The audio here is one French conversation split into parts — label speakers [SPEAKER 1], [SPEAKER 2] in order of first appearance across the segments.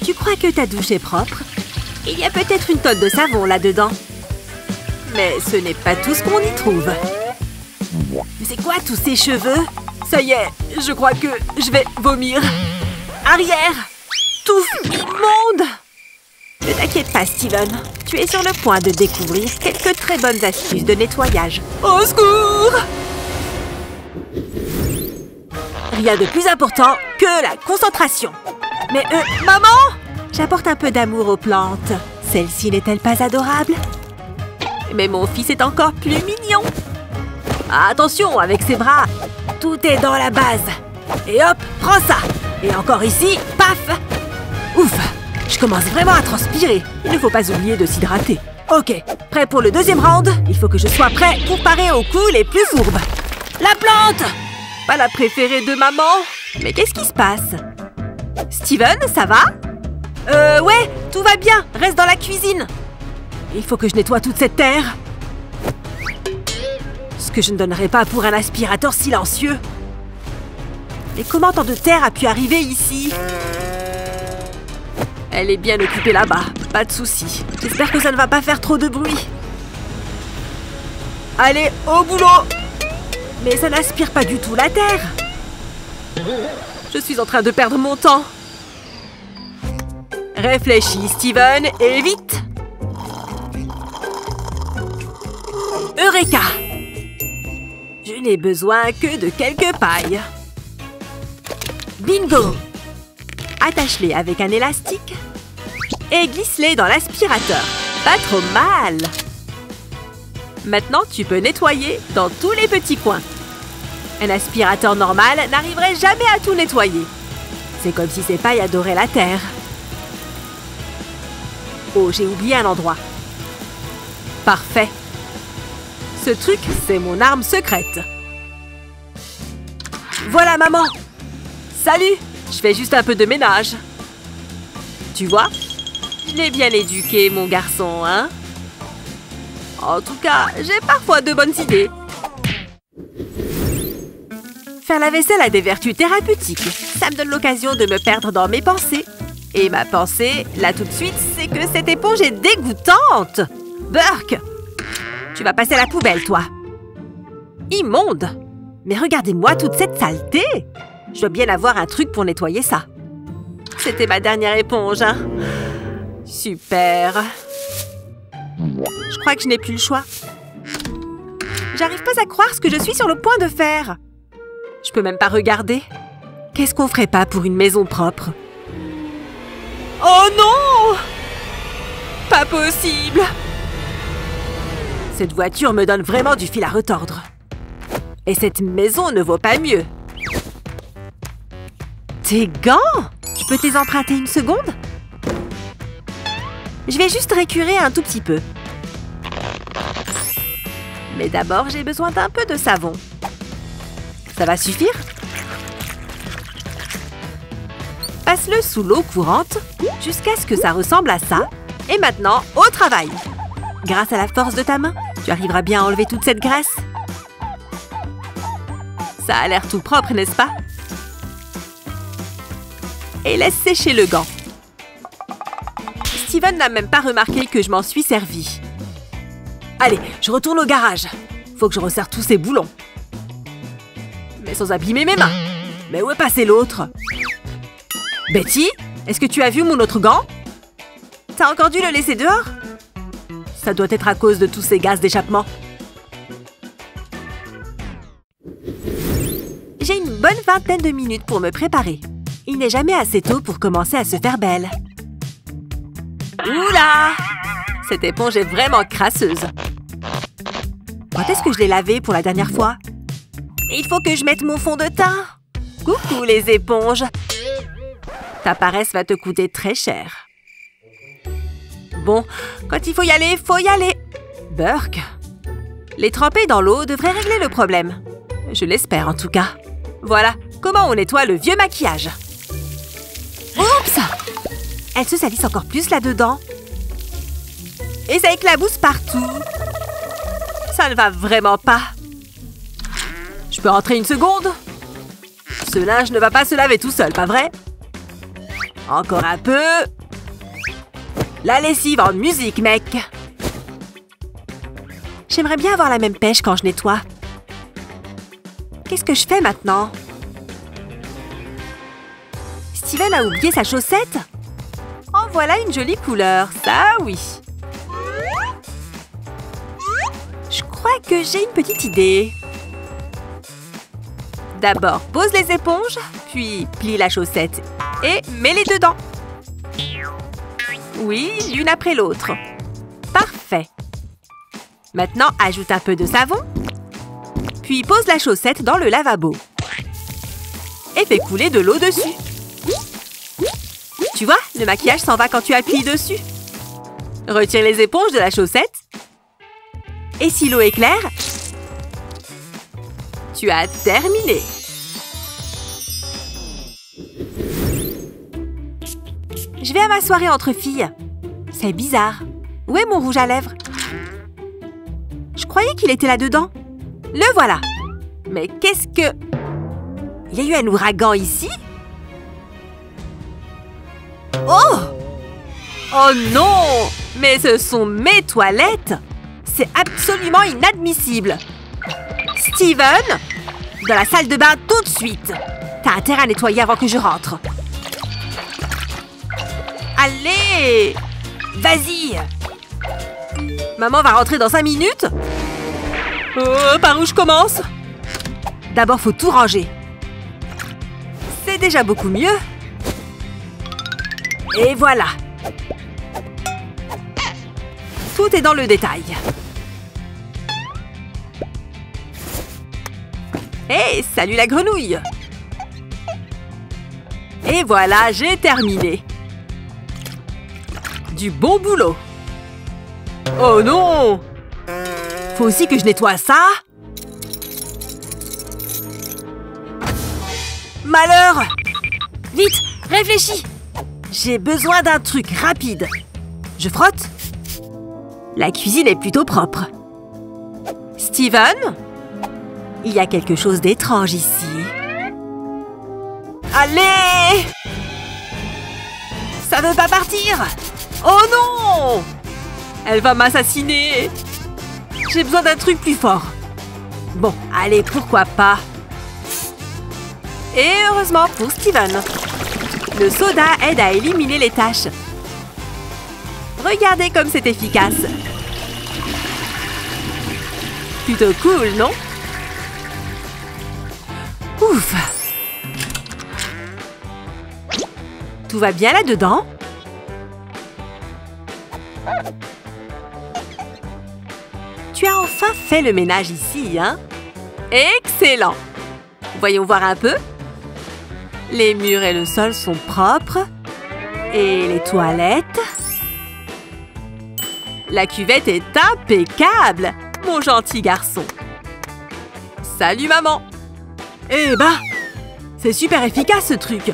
[SPEAKER 1] Tu crois que ta douche est propre? Il y a peut-être une tonne de savon là-dedans. Mais ce n'est pas tout ce qu'on y trouve. Mais c'est quoi tous ces cheveux? Ça y est, je crois que je vais vomir. Arrière! Touffe immonde! Ne t'inquiète pas, Steven. Tu es sur le point de découvrir quelques très bonnes astuces de nettoyage. Au secours! Rien de plus important que la concentration. Mais maman! J'apporte un peu d'amour aux plantes. Celle-ci n'est-elle pas adorable? Mais mon fils est encore plus mignon. Attention avec ses bras. Tout est dans la base. Et hop, prends ça. Et encore ici, paf! Ouf! Je commence vraiment à transpirer. Il ne faut pas oublier de s'hydrater. Ok, prêt pour le deuxième round? Il faut que je sois prêt pour parer aux coups les plus fourbes. La plante! Pas la préférée de maman. Mais qu'est-ce qui se passe? Steven, ça va? Ouais, tout va bien. Reste dans la cuisine. Il faut que je nettoie toute cette terre. Ce que je ne donnerais pas pour un aspirateur silencieux. Mais comment tant de terre a pu arriver ici? Elle est bien occupée là-bas. Pas de souci. J'espère que ça ne va pas faire trop de bruit. Allez, au boulot! Mais ça n'aspire pas du tout la terre. Je suis en train de perdre mon temps. Réfléchis, Steven, et vite! Eureka! Je n'ai besoin que de quelques pailles. Bingo! Attache-les avec un élastique et glisse-les dans l'aspirateur. Pas trop mal! Maintenant, tu peux nettoyer dans tous les petits coins. Un aspirateur normal n'arriverait jamais à tout nettoyer. C'est comme si ces pailles adoraient la terre. Oh, j'ai oublié un endroit. Parfait. Ce truc, c'est mon arme secrète. Voilà, maman. Salut! Je fais juste un peu de ménage. Tu vois? Je l'ai bien éduqué, mon garçon, hein? En tout cas, j'ai parfois de bonnes idées. Faire la vaisselle a des vertus thérapeutiques. Ça me donne l'occasion de me perdre dans mes pensées. Et ma pensée, là tout de suite, c'est que cette éponge est dégoûtante. Burke! Tu vas passer à la poubelle, toi. Immonde! Mais regardez-moi toute cette saleté! Je dois bien avoir un truc pour nettoyer ça. C'était ma dernière éponge, hein? Super! Je crois que je n'ai plus le choix. J'arrive pas à croire ce que je suis sur le point de faire. Je peux même pas regarder. Qu'est-ce qu'on ferait pas pour une maison propre? Oh non! Pas possible! Cette voiture me donne vraiment du fil à retordre. Et cette maison ne vaut pas mieux. Tes gants? Je peux te les emprunter une seconde? Je vais juste récurer un tout petit peu. Mais d'abord, j'ai besoin d'un peu de savon. Ça va suffire? Passe-le sous l'eau courante jusqu'à ce que ça ressemble à ça. Et maintenant, au travail! Grâce à la force de ta main, tu arriveras bien à enlever toute cette graisse. Ça a l'air tout propre, n'est-ce pas? Et laisse sécher le gant. Steven n'a même pas remarqué que je m'en suis servi. Allez, je retourne au garage. Faut que je resserre tous ces boulons. Mais sans abîmer mes mains. Mais où est passé l'autre? Betty, est-ce que tu as vu mon autre gant? T'as encore dû le laisser dehors? Ça doit être à cause de tous ces gaz d'échappement. J'ai une bonne vingtaine de minutes pour me préparer. Il n'est jamais assez tôt pour commencer à se faire belle. Oula! Cette éponge est vraiment crasseuse. Quand est-ce que je l'ai lavée pour la dernière fois? Il faut que je mette mon fond de teint. Coucou les éponges. Ta paresse va te coûter très cher. Bon, quand il faut y aller, faut y aller. Burke. Les tremper dans l'eau devrait régler le problème. Je l'espère en tout cas. Voilà, comment on nettoie le vieux maquillage. Oups! Elle se salisse encore plus là-dedans. Et ça éclabousse partout. Ça ne va vraiment pas. Je peux rentrer une seconde? Ce linge ne va pas se laver tout seul, pas vrai? Encore un peu. La lessive en musique, mec! J'aimerais bien avoir la même pêche quand je nettoie. Qu'est-ce que je fais maintenant? Steven a oublié sa chaussette? En voilà une jolie couleur, ça oui! Je crois que j'ai une petite idée. D'abord, pose les éponges, puis plie la chaussette et mets-les dedans. Oui, l'une après l'autre. Parfait. Maintenant, ajoute un peu de savon, puis pose la chaussette dans le lavabo. Et fais couler de l'eau dessus. Tu vois, le maquillage s'en va quand tu appuies dessus. Retire les éponges de la chaussette. Et si l'eau est claire, tu as terminé. Je vais à ma soirée entre filles. C'est bizarre. Où est mon rouge à lèvres? Je croyais qu'il était là-dedans. Le voilà. Mais qu'est-ce que... Il y a eu un ouragan ici? Oh! Oh non! Mais ce sont mes toilettes! C'est absolument inadmissible! Steven! Dans la salle de bain tout de suite! T'as intérêt à nettoyer avant que je rentre. Allez! Vas-y! Maman va rentrer dans 5 minutes? Oh, par où je commence? D'abord, faut tout ranger. C'est déjà beaucoup mieux. Et voilà! Tout est dans le détail. Hey, salut la grenouille! Et voilà, j'ai terminé. Du bon boulot. Oh non! Faut aussi que je nettoie ça. Malheur! Vite, réfléchis! J'ai besoin d'un truc rapide. Je frotte. La cuisine est plutôt propre. Steven? Il y a quelque chose d'étrange ici. Allez! Ça veut pas partir! Oh non! Elle va m'assassiner! J'ai besoin d'un truc plus fort. Bon, allez, pourquoi pas? Et heureusement pour Steven. Le soda aide à éliminer les taches. Regardez comme c'est efficace. Plutôt cool, non? Ouf! Tout va bien là-dedans? Tu as enfin fait le ménage ici, hein? Excellent! Voyons voir un peu. Les murs et le sol sont propres. Et les toilettes? La cuvette est impeccable! Mon gentil garçon. Salut, maman! Eh ben, c'est super efficace, ce truc!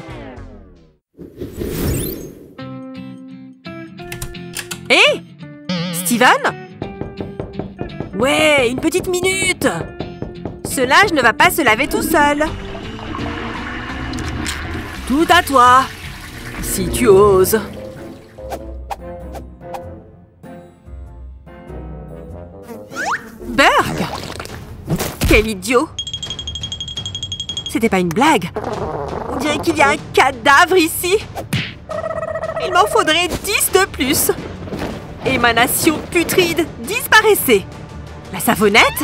[SPEAKER 1] Hé! Steven? Ouais, une petite minute! Ce linge ne va pas se laver tout seul. Tout à toi, si tu oses. Berg! Quel idiot! C'était pas une blague. On dirait qu'il y a un cadavre ici. Il m'en faudrait 10 de plus. Émanation putride, disparaissez. La savonnette?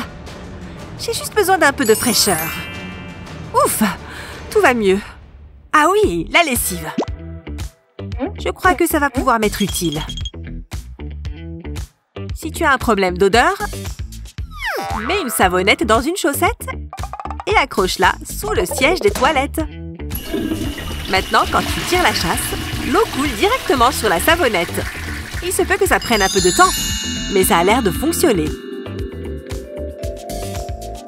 [SPEAKER 1] J'ai juste besoin d'un peu de fraîcheur. Ouf! Tout va mieux. Ah oui, la lessive. Je crois que ça va pouvoir m'être utile. Si tu as un problème d'odeur, mets une savonnette dans une chaussette et accroche-la sous le siège des toilettes. Maintenant, quand tu tires la chasse, l'eau coule directement sur la savonnette. Il se peut que ça prenne un peu de temps, mais ça a l'air de fonctionner.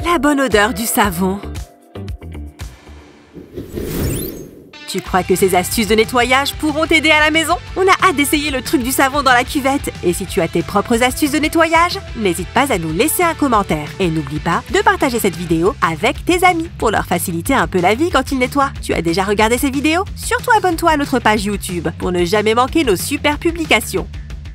[SPEAKER 1] La bonne odeur du savon. Tu crois que ces astuces de nettoyage pourront t'aider à la maison? On a hâte d'essayer le truc du savon dans la cuvette. Et si tu as tes propres astuces de nettoyage, n'hésite pas à nous laisser un commentaire. Et n'oublie pas de partager cette vidéo avec tes amis pour leur faciliter un peu la vie quand ils nettoient. Tu as déjà regardé ces vidéos? Surtout abonne-toi à notre page YouTube pour ne jamais manquer nos super publications.